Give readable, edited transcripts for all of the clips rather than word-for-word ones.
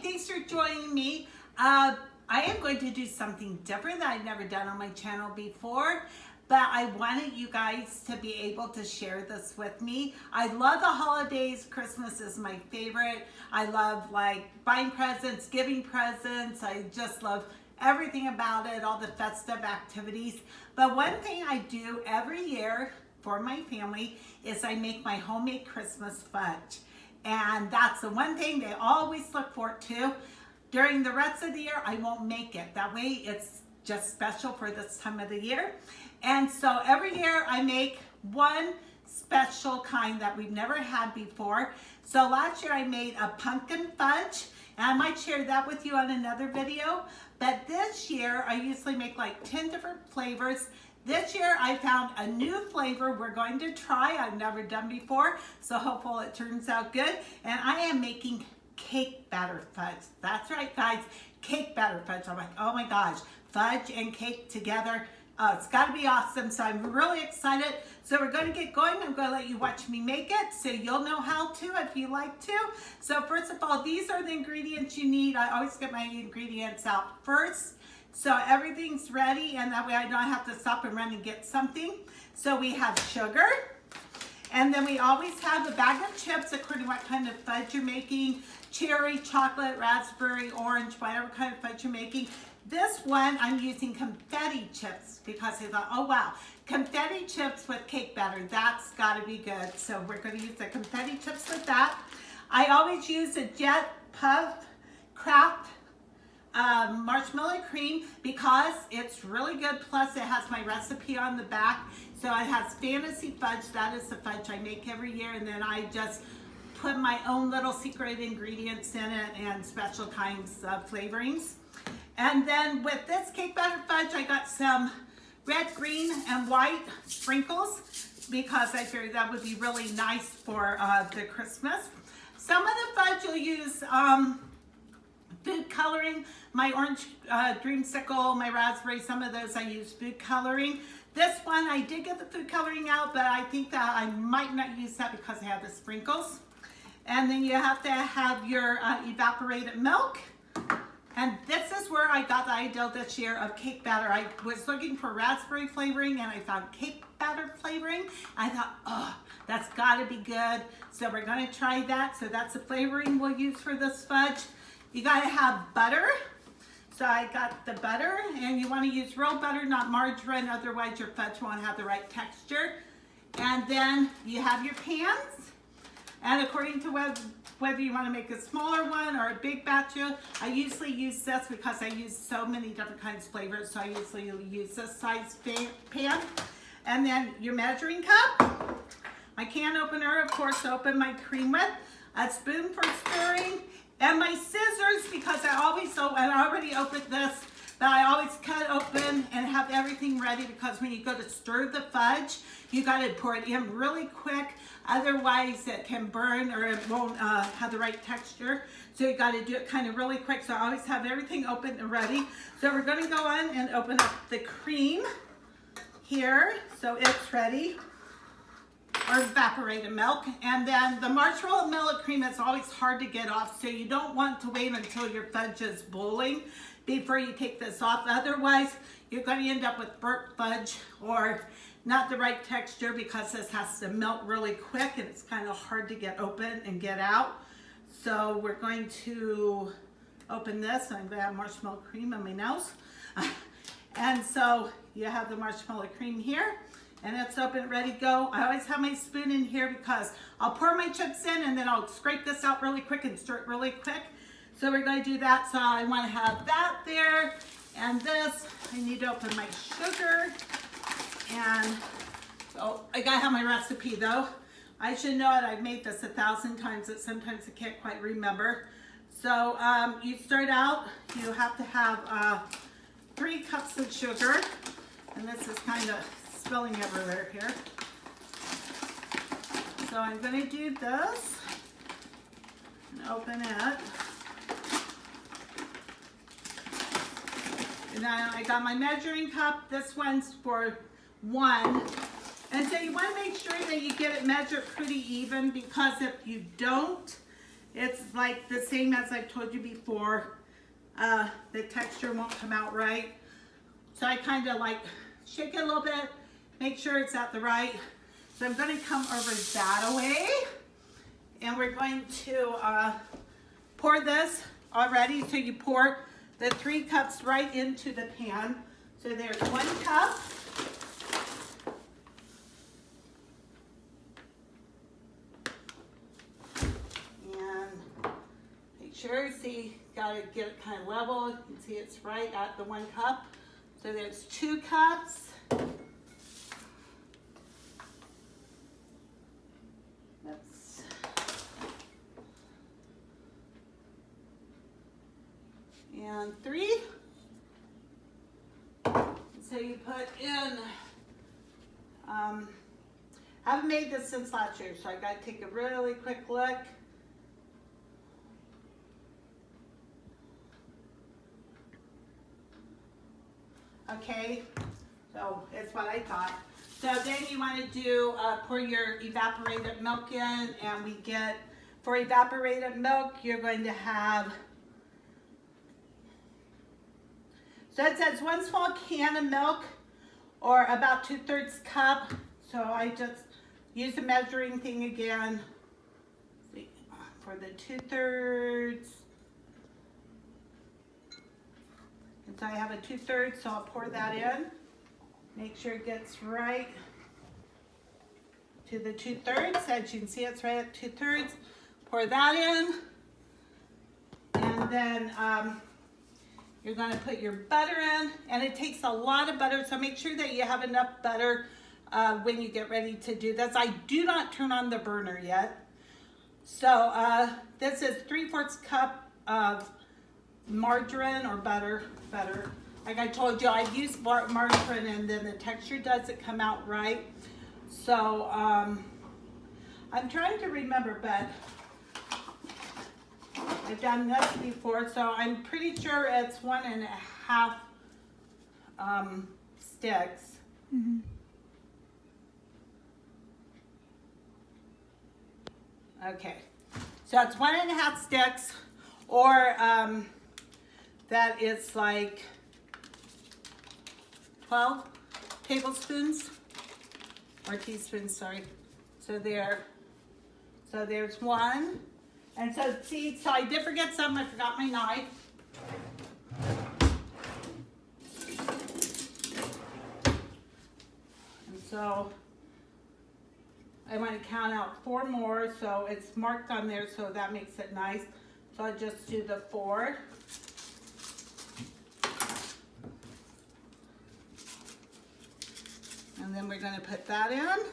thanks for joining me. I am going to do something different that I've never done on my channel before, but I wanted you guys to be able to share this with me. I love the holidays. Christmas is my favorite. I love like buying presents, giving presents. I just love everything about it, all the festive activities. But one thing I do every year for my family is I make my homemade Christmas fudge. And that's the one thing they always look forward to. During the rest of the year, I won't make it. That way it's just special for this time of the year. And so every year I make one special kind that we've never had before. So last year I made a pumpkin fudge, and I might share that with you on another video. But this year I usually make like 10 different flavors. This year I found a new flavor we're going to try. I've never done before, so hopefully it turns out good. And I am making cake batter fudge. That's right, guys, cake batter fudge. I'm like, oh my gosh, fudge and cake together. It's got to be awesome, so I'm really excited. So we're going to get going. I'm going to let you watch me make it so you'll know how to if you like to. So first of all, these are the ingredients you need. I always get my ingredients out first, so everything's ready, and that way I don't have to stop and run and get something. So we have sugar, and then we always have a bag of chips according to what kind of fudge you're making. Cherry, chocolate, raspberry, orange, whatever kind of fudge you're making. This one, I'm using confetti chips because I thought, oh wow, confetti chips with cake batter, that's gotta be good. So we're gonna use the confetti chips with that. I always use a Jet Puff Craft marshmallow cream because it's really good. Plus it has my recipe on the back. So it has Fantasy Fudge, that is the fudge I make every year, and then I just put my own little secret ingredients in it and special kinds of flavorings. And then with this cake batter fudge, I got some red, green, and white sprinkles because I figured that would be really nice for the Christmas. Some of the fudge you'll use food coloring. My orange dreamsicle, my raspberry, some of those I use food coloring. This one, I did get the food coloring out, but I think that I might not use that because I have the sprinkles. And then you have to have your evaporated milk. And this is where I got the idea this year of cake batter. I was looking for raspberry flavoring and I found cake batter flavoring. I thought, oh, that's gotta be good. So we're gonna try that. So that's the flavoring we'll use for this fudge. You gotta have butter. So I got the butter, and you wanna use real butter, not margarine, otherwise your fudge won't have the right texture. And then you have your pans. And according to whether you want to make a smaller one or a big batch, I usually use this because I use so many different kinds of flavors, so I usually use this size pan. And then your measuring cup, my can opener, of course, to open my cream with, a spoon for stirring, and my scissors because I already opened this, but I always cut open and have everything ready because when you go to stir the fudge, you got to pour it in really quick. Otherwise, it can burn or it won't have the right texture. So you got to do it kind of really quick. So I always have everything open and ready. So we're going to go on and open up the cream here. So it's ready. Or evaporated milk. And then the marshmallow milk cream is always hard to get off. So you don't want to wait until your fudge is boiling before you take this off. Otherwise, you're going to end up with burnt fudge or not the right texture because this has to melt really quick and it's kind of hard to get open and get out. So we're going to open this. I'm going to have marshmallow cream on my nose. And so you have the marshmallow cream here and it's open, ready to go. I always have my spoon in here because I'll pour my chips in and then I'll scrape this out really quick and stir it really quick. So we're going to do that. So I want to have that there and this. I need to open my sugar. And oh, I gotta have my recipe though. I should know it. I've made this 1,000 times, but sometimes I can't quite remember. So you start out, you have to have 3 cups of sugar. And this is kind of spilling everywhere here. So I'm gonna do this and open it. And then I got my measuring cup. This one's for 1. And so you want to make sure that you get it measured pretty even because if you don't, it's like the same as I've told you before. The texture won't come out right. So I kind of like shake it a little bit, make sure it's at the right. So I'm going to come over that way, and we're going to pour this already. So you pour the 3 cups right into the pan. So there's 1 cup. And make sure, see, got to get it kind of level. You can see it's right at the 1 cup. So there's 2 cups. And 3. So you put in, I haven't made this since last year, so I got to take a really quick look. Okay, so it's what I thought. So then you want to do, pour your evaporated milk in, and we get, for evaporated milk, you're going to have, so it says 1 small can of milk, or about 2/3 cup. So I just use the measuring thing again. See, for the 2/3. And so I have a 2/3, so I'll pour that in. Make sure it gets right to the 2/3. As you can see, it's right at 2/3. Pour that in. And then you're going to put your butter in, and it takes a lot of butter, so make sure that you have enough butter when you get ready to do this. I do not turn on the burner yet. So this is 3/4 cup of margarine or butter. Like I told you, I use margarine, and then the texture doesn't come out right. So I'm trying to remember, but I've done this before, so I'm pretty sure it's 1.5 sticks. Mm-hmm. Okay, so it's 1.5 sticks, or that is like 12 tablespoons, or teaspoons, sorry. So there's 1. And so, see, so I did forget some. I forgot my knife. And so I want to count out 4 more. So it's marked on there, so that makes it nice. So I'll just do the 4. And then we're going to put that in.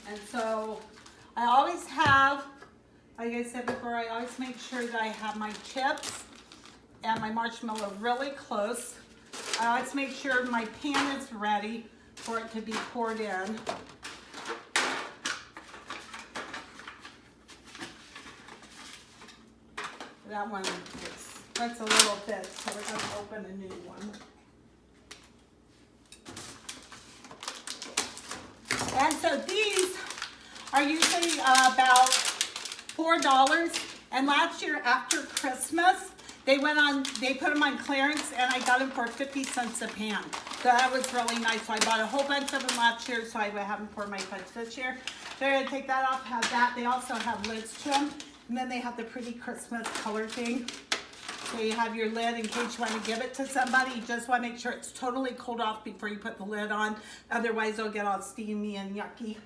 And so I always have, like I said before, I always make sure that I have my chips and my marshmallow really close. I always make sure my pan is ready for it to be poured in. That one, that's a little bit, so we're going to open a new one. And so these are usually about $4. And last year after Christmas, they put them on clearance, and I got them for 50 cents a pan. So that was really nice. So I bought a whole bunch of them last year, so I would have them for my fudge this year. So I'm going to take that off, have that. They also have lids to them. And then they have the pretty Christmas color thing. So you have your lid in case you want to give it to somebody. You just want to make sure it's totally cooled off before you put the lid on. Otherwise, it'll get all steamy and yucky.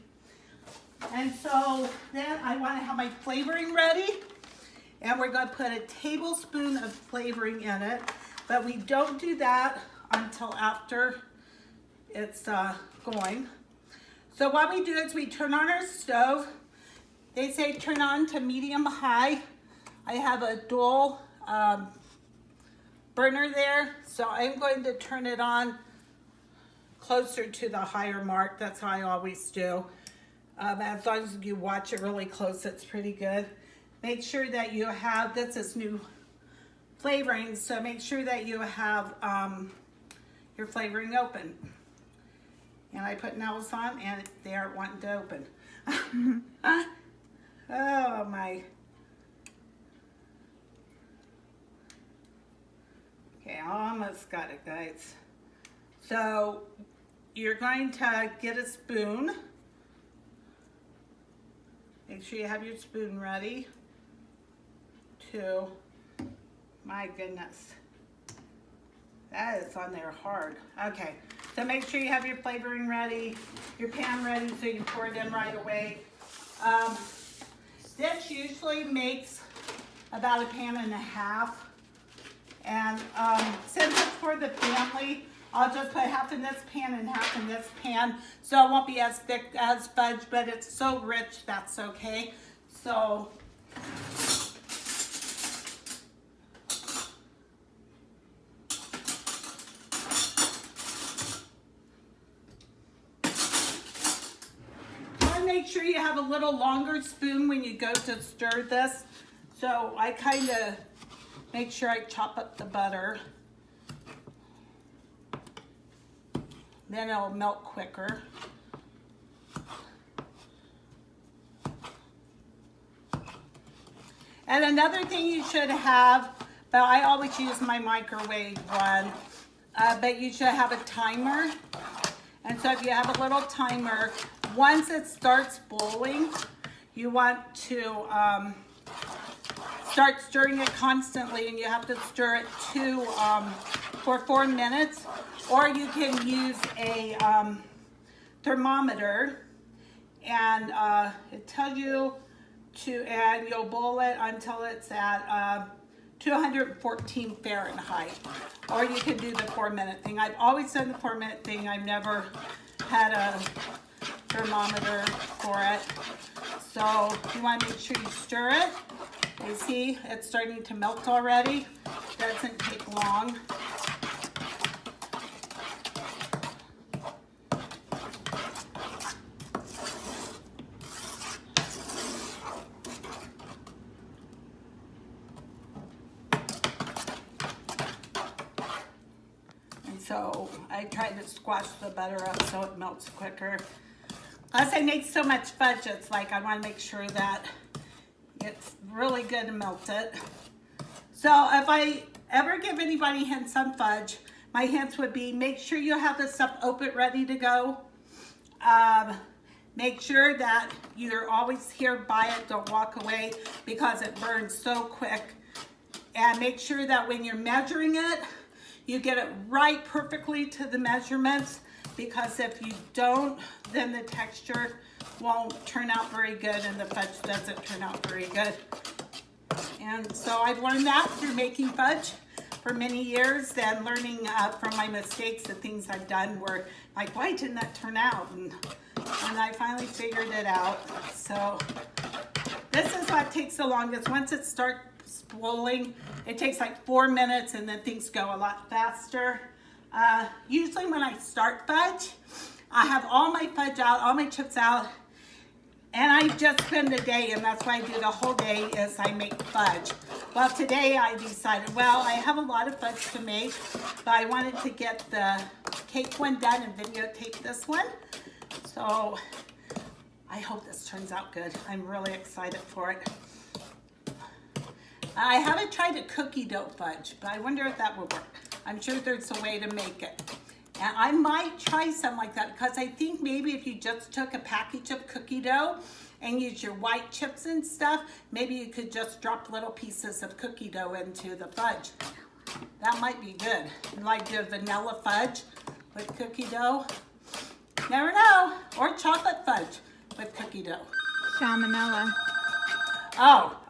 And so then I want to have my flavoring ready. And we're going to put a tablespoon of flavoring in it. But we don't do that until after it's going. So what we do is we turn on our stove. They say turn on to medium high. I have a dual burner there, so I'm going to turn it on closer to the higher mark. That's how I always do. As long as you watch it really close, it's pretty good. Make sure that you have, this is new flavoring, so make sure that you have your flavoring open. And I put nails on and they aren't wanting to open. Oh my. Okay, I almost got it, guys. So you're going to get a spoon. Make sure you have your spoon ready. My goodness. That is on there hard. Okay, so make sure you have your flavoring ready, your pan ready so you can pour it in right away. This usually makes about a pan and a half. And since it's for the family, I'll just put half in this pan and half in this pan. So it won't be as thick as fudge, but it's so rich, that's okay. So, make sure you have a little longer spoon when you go to stir this. So I kind of make sure I chop up the butter. Then it'll melt quicker. And another thing you should have, but I always use my microwave one, but you should have a timer. And so if you have a little timer, once it starts boiling, you want to start stirring it constantly, and you have to stir it for 4 minutes, or you can use a thermometer, and it tells you and you'll boil it until it's at 214 Fahrenheit, or you can do the 4-minute thing. I've always done the 4-minute thing. I've never had a thermometer for it. So you want to make sure you stir it. You see it's starting to melt already. Doesn't take long. So I try to squash the butter up so it melts quicker. Plus I make so much fudge, it's like I want to make sure that it's really good to melt it. So if I ever give anybody hints on fudge, my hints would be make sure you have the stuff open ready to go. Make sure that you're always here by it, don't walk away because it burns so quick. And make sure that when you're measuring it, you get it right perfectly to the measurements, because if you don't, then the texture won't turn out very good and the fudge doesn't turn out very good. And so I've learned that through making fudge for many years and learning from my mistakes, the things I've done where like, why didn't that turn out? And I finally figured it out. So this is what takes the longest. Once it starts boiling, it takes like 4 minutes, and then things go a lot faster. Usually when I start fudge, I have all my fudge out, all my chips out, and I just spend the day, and that's why I do the whole day is I make fudge. Well, today I decided, well, I have a lot of fudge to make, but I wanted to get the cake one done and videotape this one. So I hope this turns out good. I'm really excited for it. I haven't tried a cookie dough fudge, but I wonder if that will work. I'm sure there's a way to make it. And I might try something like that, because I think maybe if you just took a package of cookie dough and used your white chips and stuff, maybe you could just drop little pieces of cookie dough into the fudge. That might be good. Like the vanilla fudge with cookie dough. Never know. Or chocolate fudge with cookie dough. Salmonella. Oh.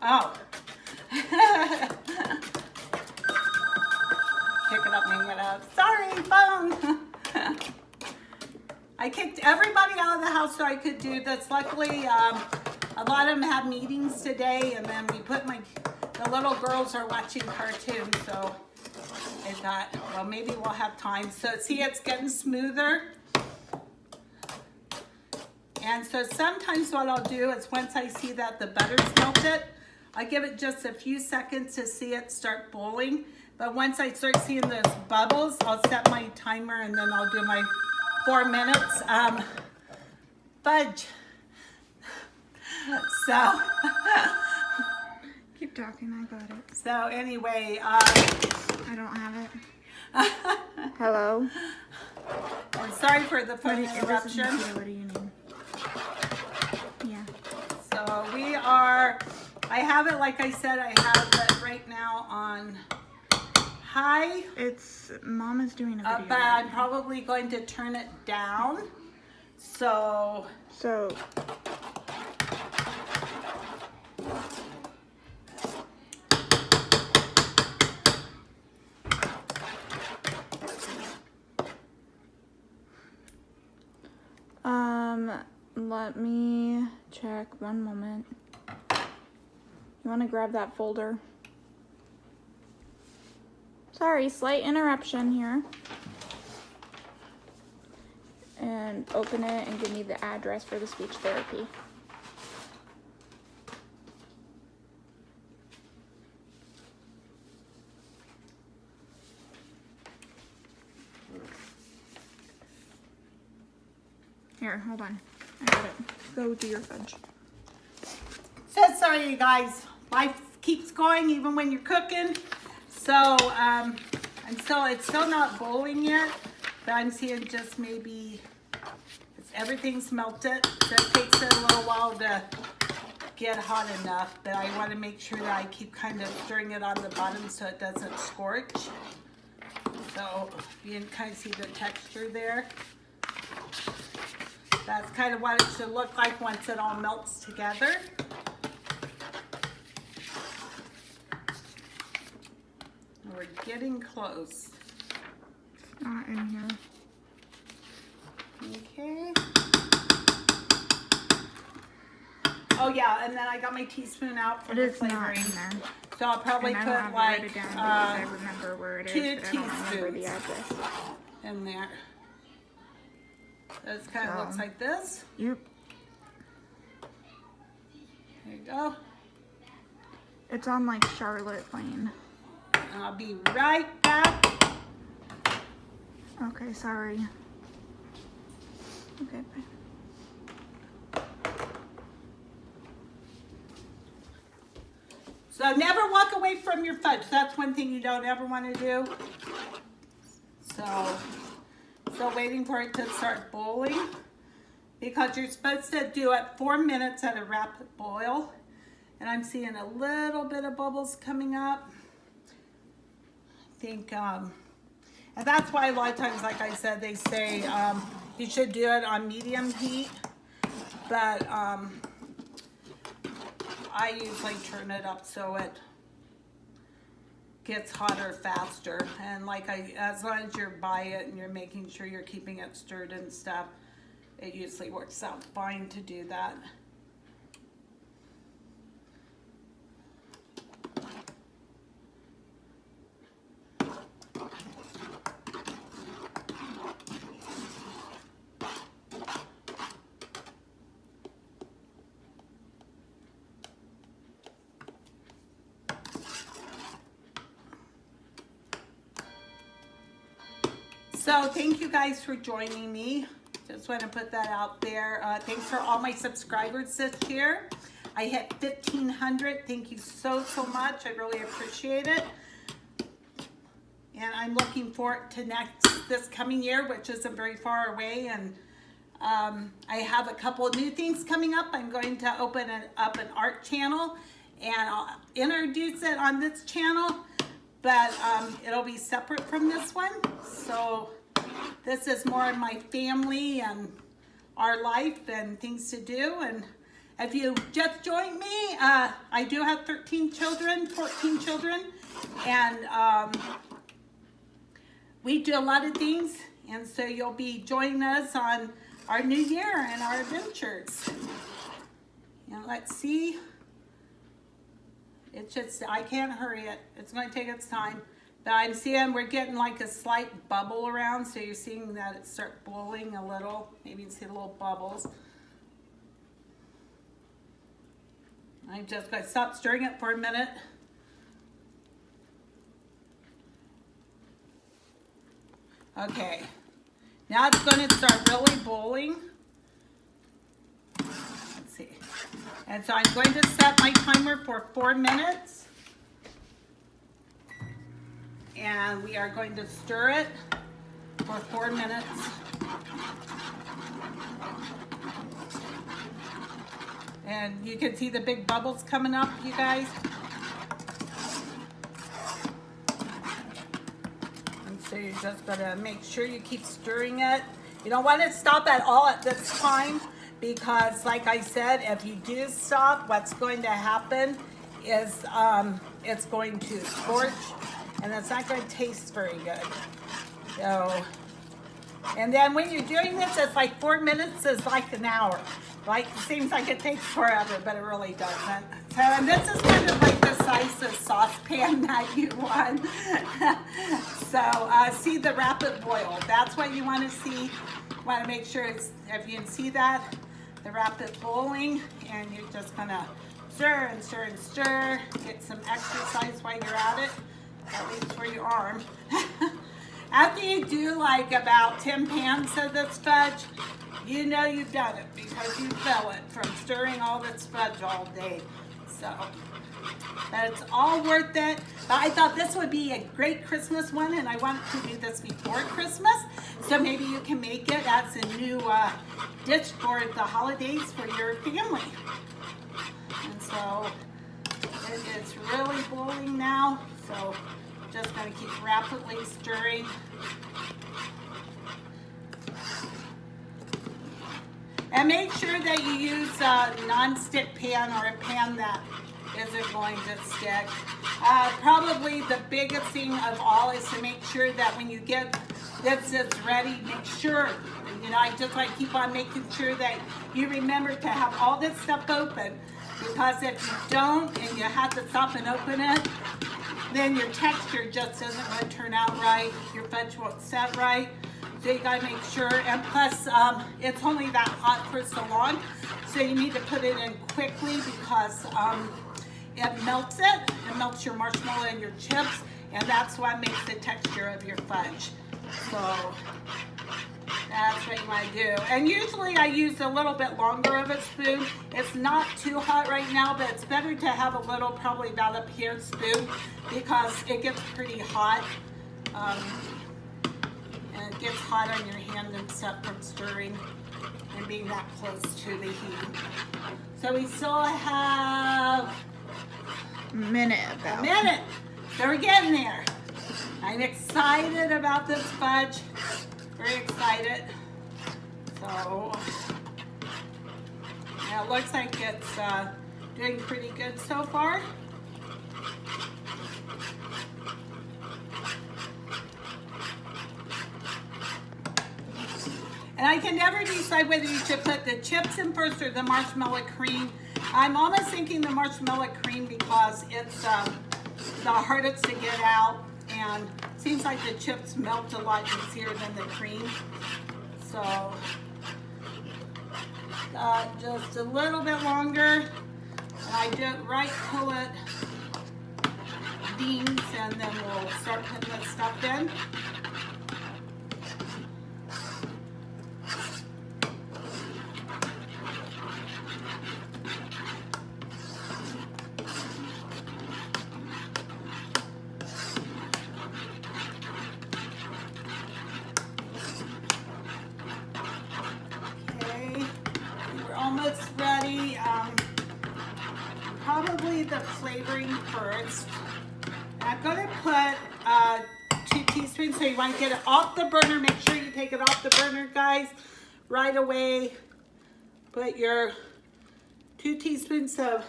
Pick it up, hang it up. Sorry, phone. I kicked everybody out of the house so I could do this. Luckily, a lot of them had meetings today, and then we put the little girls are watching cartoons, so I thought, well, maybe we'll have time. So see, it's getting smoother. And so sometimes what I'll do is once I see that the butter's melted, I give it just a few seconds to see it start boiling. But once I start seeing those bubbles, I'll set my timer, and then I'll do my 4 minutes. Fudge. So. Keep talking, I got it. So anyway, I don't have it. Hello? I'm sorry for the phone interruption. What do you need? Yeah. So we are, I have it, like I said, I have it right now on high. Mom is doing a video. But I'm probably going to turn it down. So. Let me check 1 moment. You want to grab that folder? Sorry, slight interruption here. And open it and give me the address for the speech therapy. Here, hold on. I got it. Go do your fudge. So sorry, you guys. Life keeps going even when you're cooking. So, it's still not boiling yet, but I'm seeing just maybe everything's melted. So it takes it a little while to get hot enough, but I want to make sure that I keep kind of stirring it on the bottom so it doesn't scorch. So you can kind of see the texture there. That's kind of what it should look like once it all melts together. We're getting close. It's not in here. Okay. Oh yeah, and then I got my teaspoon out for the flavoring. Not in there. So I'll probably put like it down I remember where it 2 is, but I don't remember the teaspoons address. in there. This kind of looks like this. Yep. There you go. It's on like Charlotte Lane. And I'll be right back. Okay, sorry. Okay, bye. So never walk away from your fudge. That's one thing you don't ever want to do. So still waiting for it to start boiling, because you're supposed to do it 4 minutes at a rapid boil. And I'm seeing a little bit of bubbles coming up. I think, and that's why a lot of times, like I said, they say you should do it on medium heat. But I usually turn it up so it gets hotter faster. And like as long as you're by it and you're making sure you're keeping it stirred and stuff, it usually works out fine to do that. So thank you guys for joining me. Just want to put that out there. Thanks for all my subscribers this year. I hit 1,500. Thank you so much. I really appreciate it. And I'm looking forward to this coming year, which isn't very far away. And I have a couple of new things coming up. I'm going to open up an art channel, and I'll introduce it on this channel, but it'll be separate from this one. So this is more of my family and our life and things to do. And if you just joined me, I do have 14 children, and we do a lot of things. And so you'll be joining us on our new year and our adventures. And let's see. It's just, I can't hurry it. It's going to take its time. But I'm seeing we're getting like a slight bubble around. So you're seeing that it start blowing a little. Maybe you can see the little bubbles. I'm just going to stop stirring it for a minute. Okay. Now it's going to start really boiling. Let's see. And so I'm going to set my timer for 4 minutes. And we are going to stir it for 4 minutes. And you can see the big bubbles coming up, you guys. And so you're just gonna make sure you keep stirring it. You don't want to stop at all at this time, because like I said, if you do stop, what's going to happen is it's going to scorch, and it's not going to taste very good. So, and then when you're doing this, it's like 4 minutes is like an hour. Like, it seems like it takes forever, but it really doesn't. So, and this is kind of like the size of saucepan that you want. So, see the rapid boil. That's what you want to see. You want to make sure it's, if you can see that, the rapid boiling, and you're just going to stir and stir and stir. Get some exercise while you're at it, at least for your arm. After you do like about 10 pans of this fudge, you know you've done it, because you feel it from stirring all this fudge all day. So, but it's all worth it. But I thought this would be a great Christmas one, and I wanted to do this before Christmas. So maybe you can make it as a new dish for the holidays for your family. And so it is really boiling now. So just going to keep rapidly stirring. And make sure that you use a non-stick pan, or a pan that isn't going to stick. Probably the biggest thing of all is to make sure that when you get this ready, make sure, you know, I just like keep on making sure that you remember to have all this stuff open, because if you don't and you have to stop and open it, then your texture just doesn't want to turn out right. Your fudge won't set right. So you gotta make sure, and plus it's only that hot for so long, so you need to put it in quickly, because it melts your marshmallow and your chips, and that's what makes the texture of your fudge. So that's what you want to do. And usually I use a little bit longer of a spoon. It's not too hot right now, but it's better to have a little, probably about up here spoon, because it gets pretty hot. And it gets hot on your hand and stuff from stirring and being that close to the heat. So we still have a minute about. A minute. So we're getting there. I'm excited about this fudge. Very excited. So yeah, it looks like it's doing pretty good so far. And I can never decide whether you should put the chips in first or the marshmallow cream. I'm almost thinking the marshmallow cream, because it's the hardest to get out, and it seems like the chips melt a lot easier than the cream. So just a little bit longer, and I do it right till it beans, and then we'll start putting the stuff in. Almost ready. Probably the flavoring first. I'm going to put 2 teaspoons, so you want to get it off the burner. Make sure you take it off the burner, guys, right away. Put your 2 teaspoons of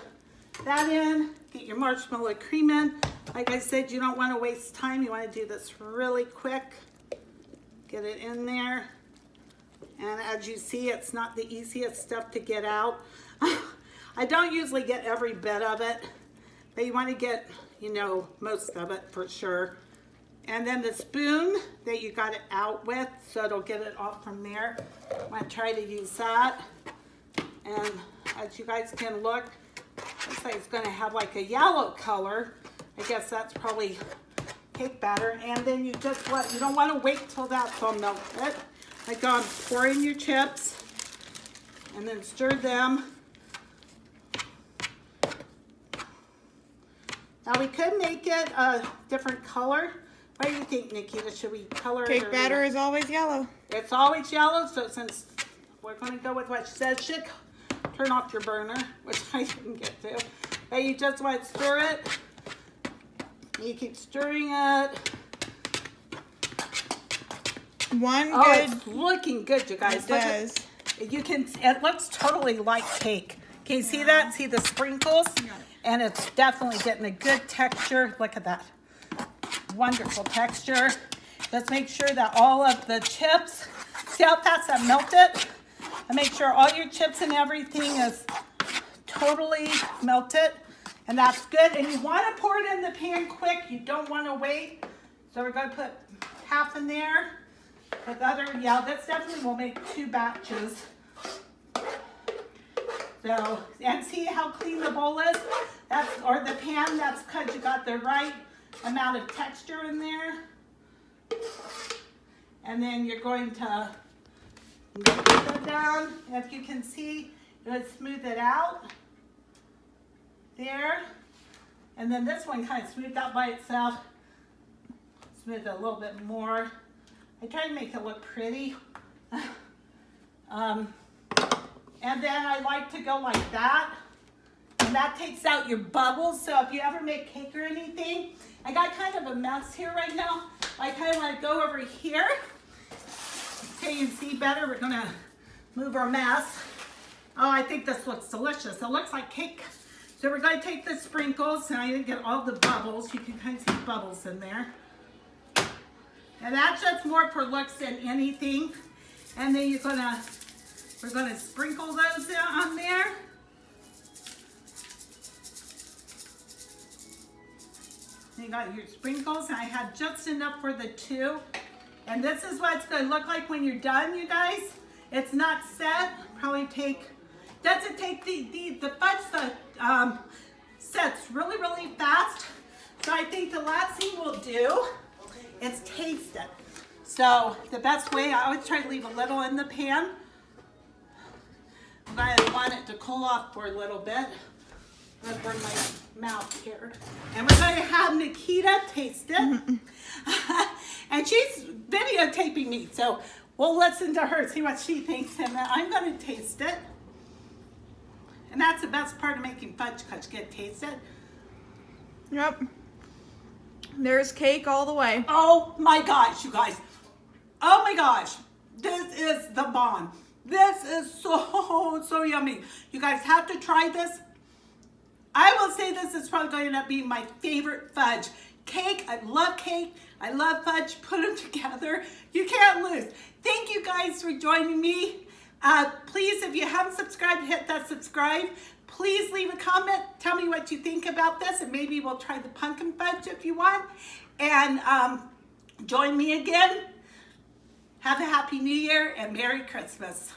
that in. Get your marshmallow cream in. Like I said, you don't want to waste time. You want to do this really quick. Get it in there. And as you see, it's not the easiest stuff to get out. I don't usually get every bit of it, but you want to get, you know, most of it for sure. And then the spoon that you got it out with, so it'll get it off from there. I'm going to try to use that. And as you guys can look, looks like it's going to have like a yellow color. I guess that's probably cake batter. And then you just you don't want to wait till that's all melted. Like pour in your chips and then stir them. Now we could make it a different color. What do you think, Nikita? Should we color it? Cake batter is always yellow. It's always yellow, so since we're going to go with what she says, should turn off your burner, which I didn't get to. But you just want to stir it. You keep stirring it. It's looking good, you guys. It does. It looks totally like cake. Can you see that? See the sprinkles? And it's definitely getting a good texture. Look at that. Wonderful texture. Let's make sure that all of the chips, see how fast that melted? And make sure all your chips and everything is totally melted. And that's good. And you want to pour it in the pan quick. You don't want to wait. So we're going to put half in there. With this definitely will make 2 batches. So, and see how clean the bowl is? Or the pan, that's because you got the right amount of texture in there. And then you're going to put that down. If you can see, you would smooth it out. There. And then this one kind of smoothed out by itself. Smooth it a little bit more. I try to make it look pretty. And then I like to go like that. And that takes out your bubbles. So if you ever make cake or anything, I got kind of a mess here right now. I kind of want to go over here. So you can see better. We're going to move our mess. Oh, I think this looks delicious. It looks like cake. So we're going to take the sprinkles. And I didn't get all the bubbles. You can kind of see bubbles in there. And that's just more for looks than anything. And then we're gonna sprinkle those on there. You got your sprinkles, and I had just enough for the 2. And this is what it's gonna look like when you're done, you guys. It's not set. Probably doesn't take the fudge sets really, really fast. So I think the last thing we'll do is taste it. So the best way, I always try to leave a little in the pan. I want it to cool off for a little bit. I'm gonna burn my mouth here. And we're gonna have Nikita taste it. And she's videotaping me, so we'll listen to her, see what she thinks, and then I'm gonna taste it. And that's the best part of making fudge, because you get to taste it. Yep. There's cake all the way. Oh my gosh, you guys. Oh my gosh. This is the bomb. This is so yummy. You guys have to try this. I will say this is probably going to be my favorite fudge. Cake, I love cake. I love fudge. Put them together. You can't lose. Thank you guys for joining me. Please, if you haven't subscribed, hit that subscribe. Please leave a comment. Tell me what you think about this, and maybe we'll try the pumpkin fudge if you want. And join me again. Have a happy New Year and Merry Christmas.